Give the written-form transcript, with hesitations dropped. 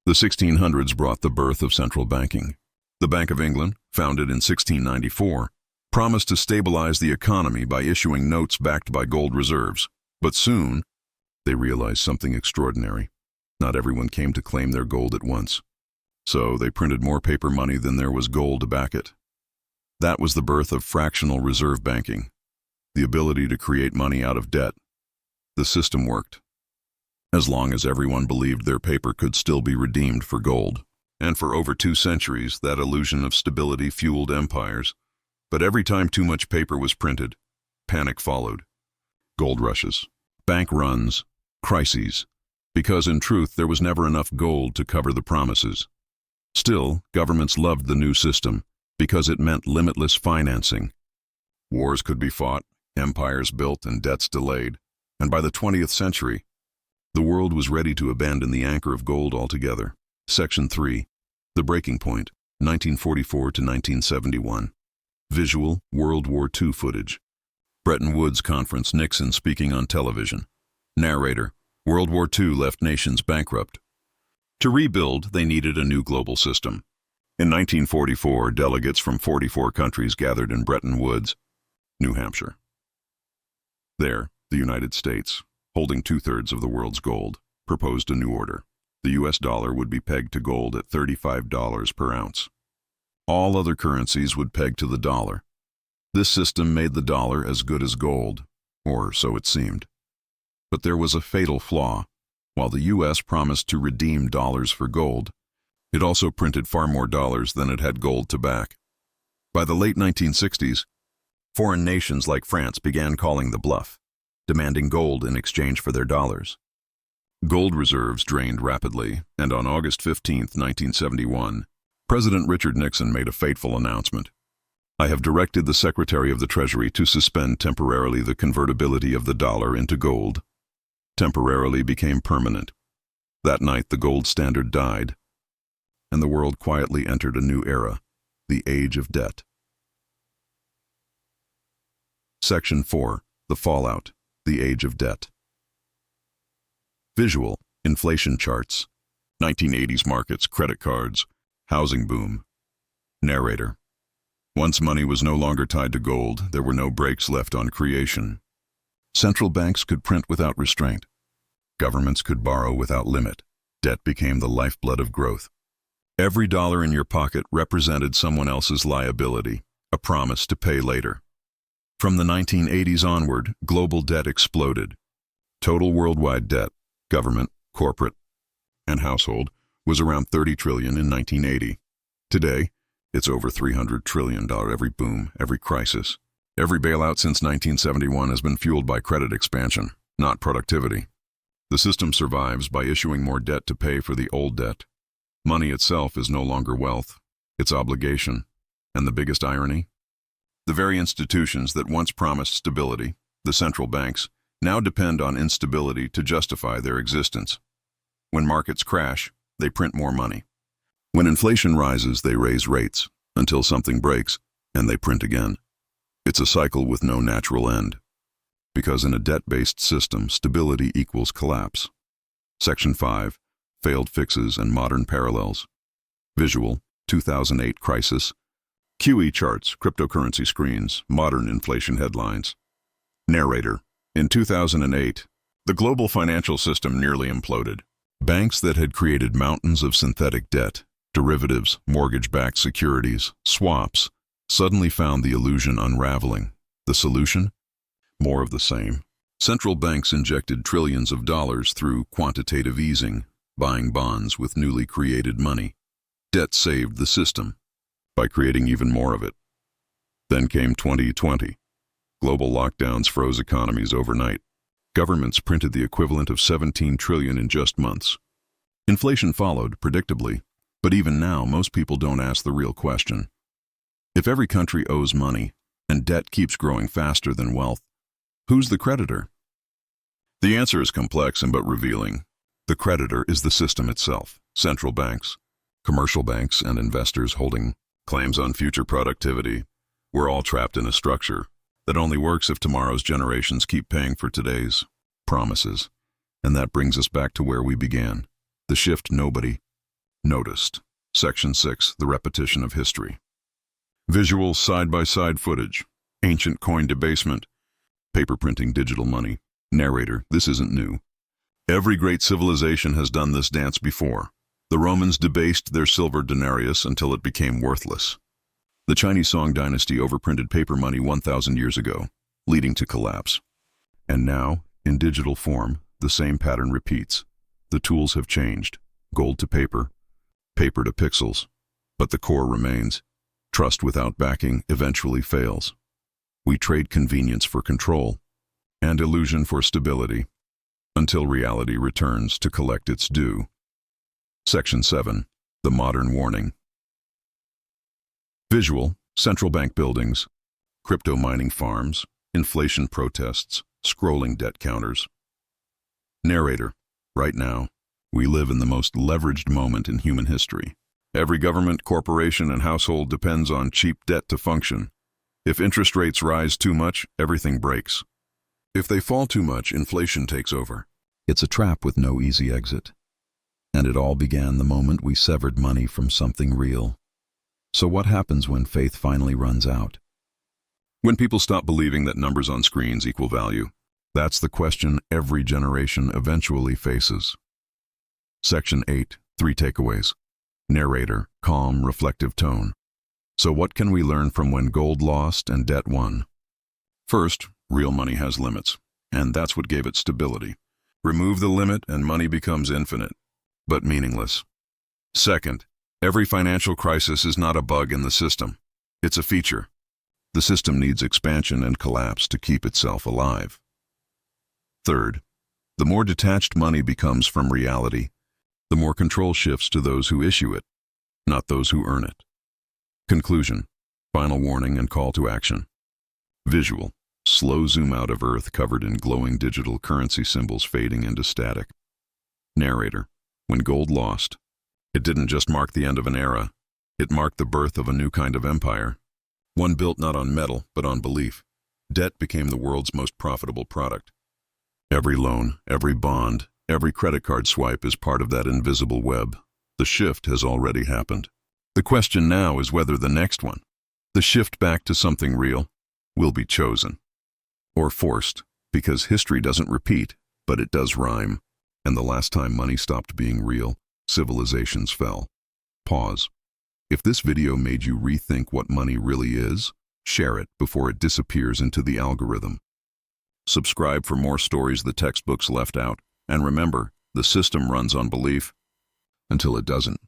The 1600s brought the birth of central banking. The Bank of England, founded in 1694, promised to stabilize the economy by issuing notes backed by gold reserves. But soon, they realized something extraordinary. Not everyone came to claim their gold at once. So they printed more paper money than there was gold to back it. That was the birth of fractional reserve banking, the ability to create money out of debt. The system worked, as long as everyone believed their paper could still be redeemed for gold. And for over 2 centuries, that illusion of stability fueled empires. But every time too much paper was printed, panic followed. Gold rushes, bank runs, crises, because in truth there was never enough gold to cover the promises. Still, governments loved the new system because it meant limitless financing. Wars could be fought, empires built, and debts delayed. And by the 20th century, the world was ready to abandon the anchor of gold altogether. Section 3. The Breaking Point, 1944 to 1971. Visual, World War II footage. Bretton Woods Conference, Nixon speaking on television. Narrator, World War II left nations bankrupt. To rebuild, they needed a new global system. In 1944, delegates from 44 countries gathered in Bretton Woods, New Hampshire. There, the United States, holding 2/3 of the world's gold, proposed a new order. The US dollar would be pegged to gold at $35 per ounce. All other currencies would peg to the dollar. This system made the dollar as good as gold, or so it seemed. But there was a fatal flaw. While the US promised to redeem dollars for gold, it also printed far more dollars than it had gold to back. By the late 1960s, foreign nations like France began calling the bluff, demanding gold in exchange for their dollars. Gold reserves drained rapidly, and on August 15, 1971, President Richard Nixon made a fateful announcement. I have directed the Secretary of the Treasury to suspend temporarily the convertibility of the dollar into gold. Temporarily became permanent. That night the gold standard died, and the world quietly entered a new era, the age of debt. Section 4. The Fallout, the Age of Debt. Visual, inflation charts. 1980s markets, credit cards, housing boom. Narrator. Once money was no longer tied to gold, there were no brakes left on creation. Central banks could print without restraint. Governments could borrow without limit. Debt became the lifeblood of growth. Every dollar in your pocket represented someone else's liability, a promise to pay later. From the 1980s onward, global debt exploded. Total worldwide debt, government, corporate, and household, was around $30 trillion in 1980. Today, it's over $300 trillion. Every boom, every crisis, every bailout since 1971 has been fueled by credit expansion, not productivity. The system survives by issuing more debt to pay for the old debt. Money itself is no longer wealth, it's obligation. And the biggest irony? The very institutions that once promised stability, the central banks, now depend on instability to justify their existence. When markets crash, they print more money. When inflation rises, they raise rates, until something breaks, and they print again. It's a cycle with no natural end. Because in a debt-based system, stability equals collapse. Section 5. Failed fixes and modern parallels. Visual, 2008 crisis. QE charts, cryptocurrency screens, modern inflation headlines. Narrator. In 2008, the global financial system nearly imploded. Banks that had created mountains of synthetic debt, derivatives, mortgage-backed securities, swaps, suddenly found the illusion unraveling. The solution? More of the same. Central banks injected trillions of dollars through quantitative easing, buying bonds with newly created money. Debt saved the system by creating even more of it. Then came 2020. Global lockdowns froze economies overnight. Governments printed the equivalent of $17 trillion in just months. Inflation followed, predictably, but even now most people don't ask the real question. If every country owes money, and debt keeps growing faster than wealth, who's the creditor? The answer is complex and but revealing. The creditor is the system itself, central banks, commercial banks, and investors holding claims on future productivity. We're all trapped in a structure that only works if tomorrow's generations keep paying for today's promises. And that brings us back to where we began. The shift nobody Noticed. Section 6, the repetition of history. Visual side-by-side footage. Ancient coin debasement. Paper printing digital money. Narrator, this isn't new. Every great civilization has done this dance before. The Romans debased their silver denarius until it became worthless. The Chinese Song dynasty overprinted paper money 1,000 years ago, leading to collapse. And now, in digital form, the same pattern repeats. The tools have changed. Gold to paper, paper to pixels. But the core remains. Trust without backing eventually fails. We trade convenience for control, and illusion for stability, until reality returns to collect its due. Section 7, the modern warning. Visual, central bank buildings, crypto mining farms, inflation protests, scrolling debt counters. Narrator, right now, we live in the most leveraged moment in human history. Every government, corporation, and household depends on cheap debt to function. If interest rates rise too much, everything breaks. If they fall too much, inflation takes over. It's a trap with no easy exit. And it all began the moment we severed money from something real. So what happens when faith finally runs out? When people stop believing that numbers on screens equal value, that's the question every generation eventually faces. Section 8, 3 takeaways. Narrator, calm, reflective tone. So what can we learn from when gold lost and debt won? First, real money has limits, and that's what gave it stability. Remove the limit and money becomes infinite, but meaningless. Second, every financial crisis is not a bug in the system. It's a feature. The system needs expansion and collapse to keep itself alive. Third, the more detached money becomes from reality, the more control shifts to those who issue it, not those who earn it. Conclusion, final warning and call to action. Visual, slow zoom out of Earth covered in glowing digital currency symbols fading into static. Narrator, when gold lost, it didn't just mark the end of an era, it marked the birth of a new kind of empire. One built not on metal, but on belief. Debt became the world's most profitable product. Every loan, every bond, every credit card swipe is part of that invisible web. The shift has already happened. The question now is whether the next one, the shift back to something real, will be chosen. Or forced, because history doesn't repeat, but it does rhyme. And the last time money stopped being real, civilizations fell. Pause. If this video made you rethink what money really is, share it before it disappears into the algorithm. Subscribe for more stories the textbooks left out, and remember, the system runs on belief until it doesn't.